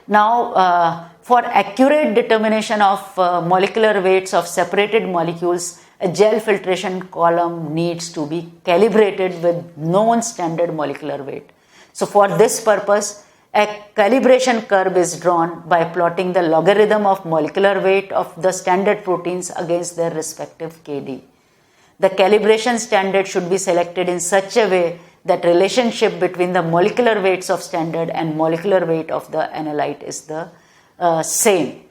Now, for accurate determination of molecular weights of separated molecules, a gel filtration column needs to be calibrated with known standard molecular weight. So for this purpose, a calibration curve is drawn by plotting the logarithm of molecular weight of the standard proteins against their respective KD. The calibration standard should be selected in such a way that relationship between the molecular weights of standard and molecular weight of the analyte is the same.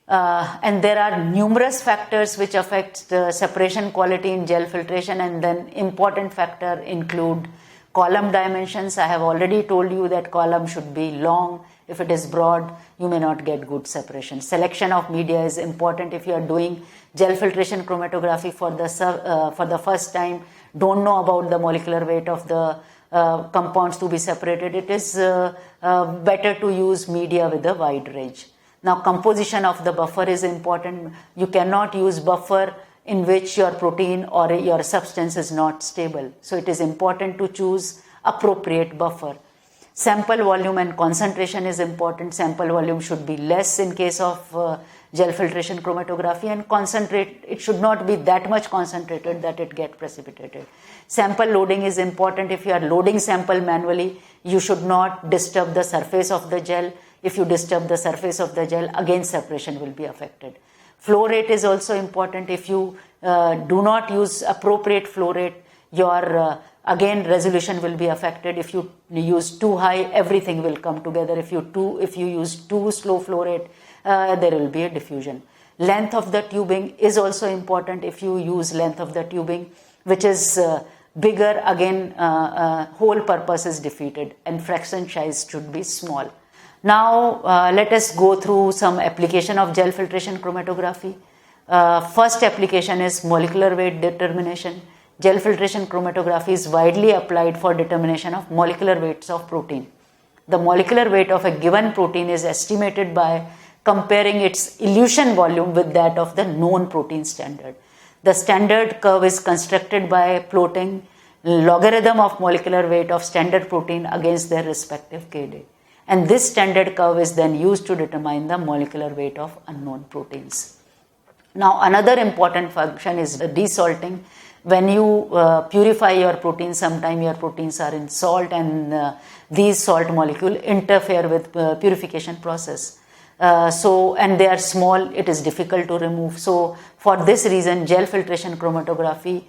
And there are numerous factors which affect the separation quality in gel filtration, and then important factor include column dimensions. I have already told you that column should be long. If it is broad, you may not get good separation. Selection of media is important. If you are doing gel filtration chromatography for the first time, don't know about the molecular weight of the compounds to be separated, it is better to use media with a wide range. Now, composition of the buffer is important. You cannot use buffer in which your protein or your substance is not stable. So it is important to choose appropriate buffer. Sample volume and concentration is important. Sample volume should be less in case of gel filtration chromatography, and it should not be that much concentrated that it get precipitated. Sample loading is important. If you are loading sample manually, you should not disturb the surface of the gel. If you disturb the surface of the gel, again separation will be affected. Flow rate is also important. If you do not use appropriate flow rate, your again resolution will be affected. If you use too high, everything will come together. If you use too slow flow rate, there will be a diffusion. Length of the tubing is also important. If you use length of the tubing which is bigger, again whole purpose is defeated, and fraction size should be small. Now let us go through some application of gel filtration chromatography. First application is molecular weight determination. Gel filtration chromatography is widely applied for determination of molecular weights of protein. The molecular weight of a given protein is estimated by comparing its elution volume with that of the known protein standard. The standard curve is constructed by plotting logarithm of molecular weight of standard protein against their respective KD. And this standard curve is then used to determine the molecular weight of unknown proteins. Now, another important function is desalting. When you purify your proteins, sometimes your proteins are in salt, and these salt molecules interfere with purification process. And they are small, it is difficult to remove. So for this reason, gel filtration chromatography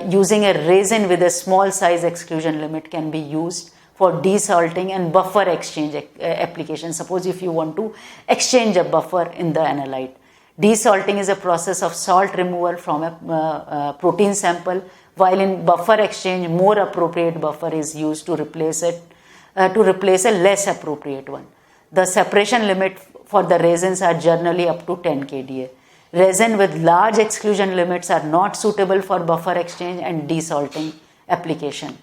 using a resin with a small size exclusion limit can be used for desalting and buffer exchange application. Suppose if you want to exchange a buffer in the analyte. Desalting is a process of salt removal from a protein sample, while in buffer exchange, more appropriate buffer is used to replace a less appropriate one. The separation limit for the resins are generally up to 10 kDa. Resin with large exclusion limits are not suitable for buffer exchange and desalting application.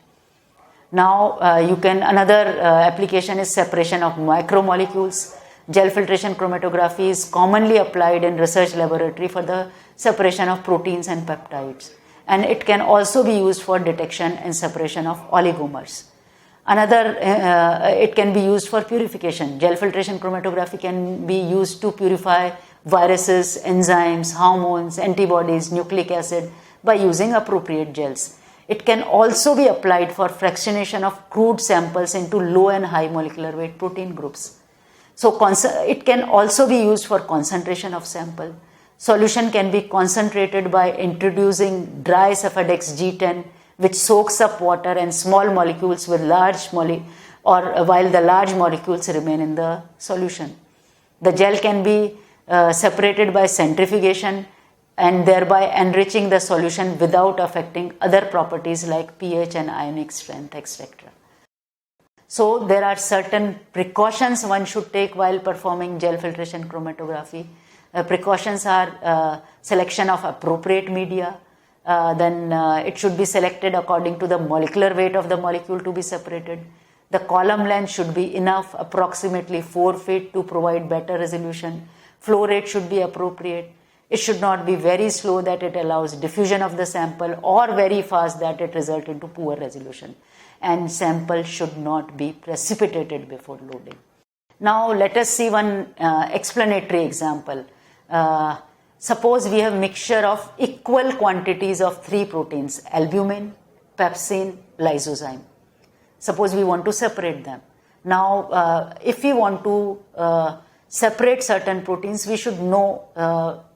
Now, another application is separation of macromolecules. Gel filtration chromatography is commonly applied in research laboratory for the separation of proteins and peptides, and it can also be used for detection and separation of oligomers. It can be used for purification. Gel filtration chromatography can be used to purify viruses, enzymes, hormones, antibodies, nucleic acid by using appropriate gels. It can also be applied for fractionation of crude samples into low and high molecular weight protein groups. So it can also be used for concentration of sample. Solution can be concentrated by introducing dry Cefadex G10, which soaks up water and small molecules with while the large molecules remain in the solution. The gel can be separated by centrifugation and thereby enriching the solution without affecting other properties like pH and ionic strength, etc. So there are certain precautions one should take while performing gel filtration chromatography. Precautions are selection of appropriate media. Then it should be selected according to the molecular weight of the molecule to be separated. The column length should be enough, approximately 4 feet, to provide better resolution. Flow rate should be appropriate. It should not be very slow that it allows diffusion of the sample, or very fast that it results into poor resolution. And sample should not be precipitated before loading. Now let us see one explanatory example. Suppose we have mixture of equal quantities of three proteins: albumin, pepsin, lysozyme. Suppose we want to separate them. Now, if we want to separate certain proteins, we should know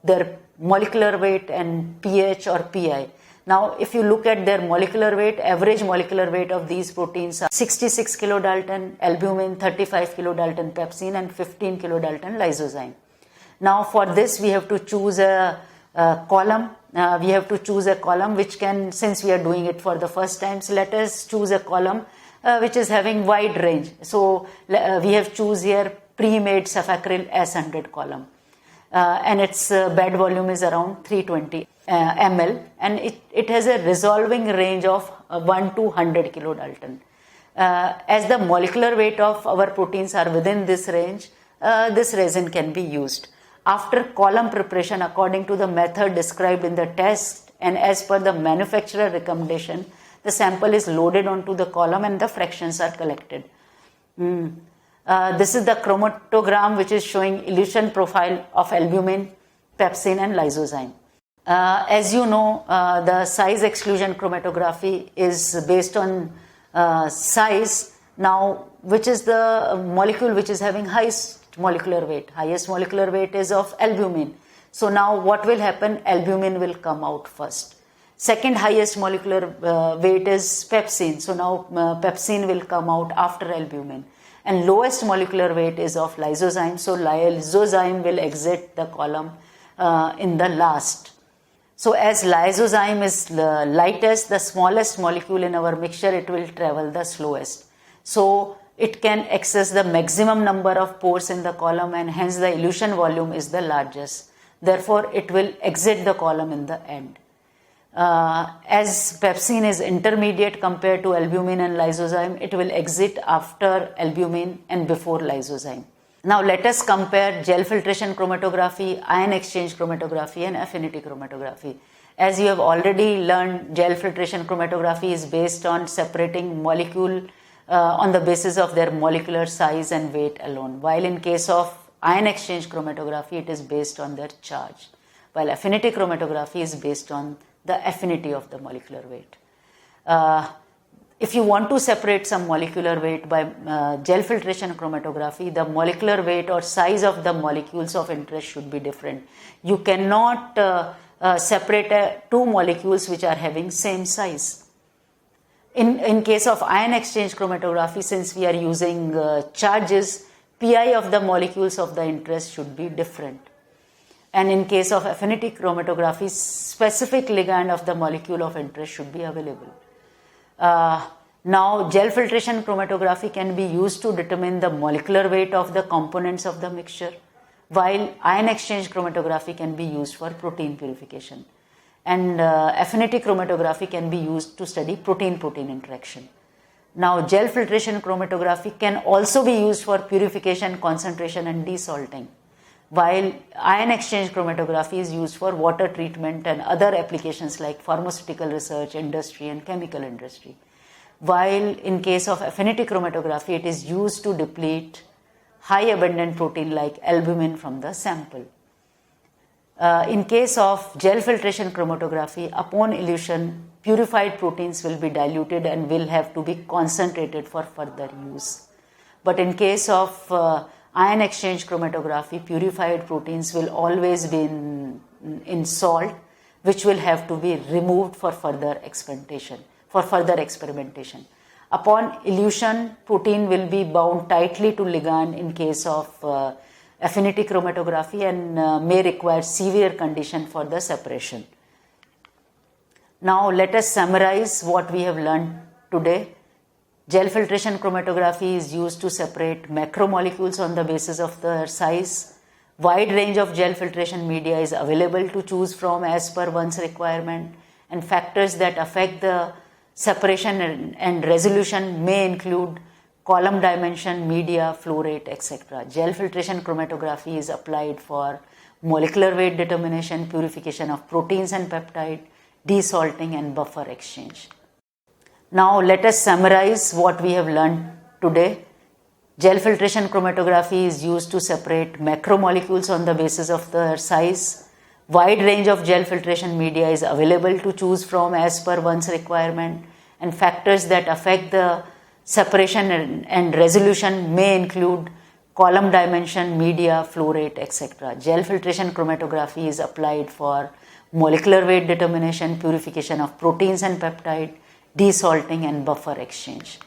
their molecular weight and pH or pi. Now, if you look at their molecular weight, average molecular weight of these proteins are 66 kilodalton albumin, 35 kilodalton pepsin, and 15 kilodalton lysozyme. Now, for this, we have to choose a column. We have to choose a column which can, since we are doing it for the first time, so let us choose a column which is having wide range. So, we have choose here pre-made cefacryl S100 column. And its bed volume is around 320 ml, and it has a resolving range of 1 to 100 kilodalton. As the molecular weight of our proteins are within this range, this resin can be used. After column preparation according to the method described in the test and as per the manufacturer recommendation, the sample is loaded onto the column and the fractions are collected. This is the chromatogram which is showing elution profile of albumin, pepsin and lysozyme. As you know, the size exclusion chromatography is based on size. Now, which is the molecule which is having highest molecular weight? Highest molecular weight is of albumin. So now what will happen? Albumin will come out first. Second highest molecular weight is pepsin. So now pepsin will come out after albumin. And lowest molecular weight is of lysozyme. So lysozyme will exit the column in the last. So as lysozyme is the lightest, the smallest molecule in our mixture, it will travel the slowest. So it can access the maximum number of pores in the column, and hence the elution volume is the largest. Therefore, it will exit the column in the end. As pepsin is intermediate compared to albumin and lysozyme, it will exit after albumin and before lysozyme. Now let us compare gel filtration chromatography, ion exchange chromatography and affinity chromatography. As you have already learned, gel filtration chromatography is based on separating molecule on the basis of their molecular size and weight alone, while in case of ion exchange chromatography, it is based on their charge, while affinity chromatography is based on the affinity of the molecular weight. If you want to separate some molecular weight by gel filtration chromatography, the molecular weight or size of the molecules of interest should be different. You cannot separate two molecules which are having same size. In case of ion exchange chromatography, since we are using charges, pi of the molecules of the interest should be different. And in case of affinity chromatography, specific ligand of the molecule of interest should be available. Now, gel filtration chromatography can be used to determine the molecular weight of the components of the mixture, while ion exchange chromatography can be used for protein purification. And affinity chromatography can be used to study protein-protein interaction. Now, gel filtration chromatography can also be used for purification, concentration and desalting, while ion exchange chromatography is used for water treatment and other applications like pharmaceutical research, industry and chemical industry. While in case of affinity chromatography, it is used to deplete high abundant protein like albumin from the sample. In case of gel filtration chromatography, upon elution, purified proteins will be diluted and will have to be concentrated for further use. But in case of ion exchange chromatography, purified proteins will always be in salt, which will have to be removed for further experimentation. Upon elution, protein will be bound tightly to ligand in case of affinity chromatography and may require severe condition for the separation. Now let us summarize what we have learned today. Gel filtration chromatography is used to separate macromolecules on the basis of their size. Wide range of gel filtration media is available to choose from as per one's requirement, and factors that affect the separation and resolution may include column dimension, media, flow rate, etc. Gel filtration chromatography is applied for molecular weight determination, purification of proteins and peptide, desalting and buffer exchange. Now let us summarize what we have learned today. Gel filtration chromatography is used to separate macromolecules on the basis of their size. Wide range of gel filtration media is available to choose from as per one's requirement, and factors that affect the separation and resolution may include column dimension, media, flow rate, etc. Gel filtration chromatography is applied for molecular weight determination, purification of proteins and peptide, desalting and buffer exchange.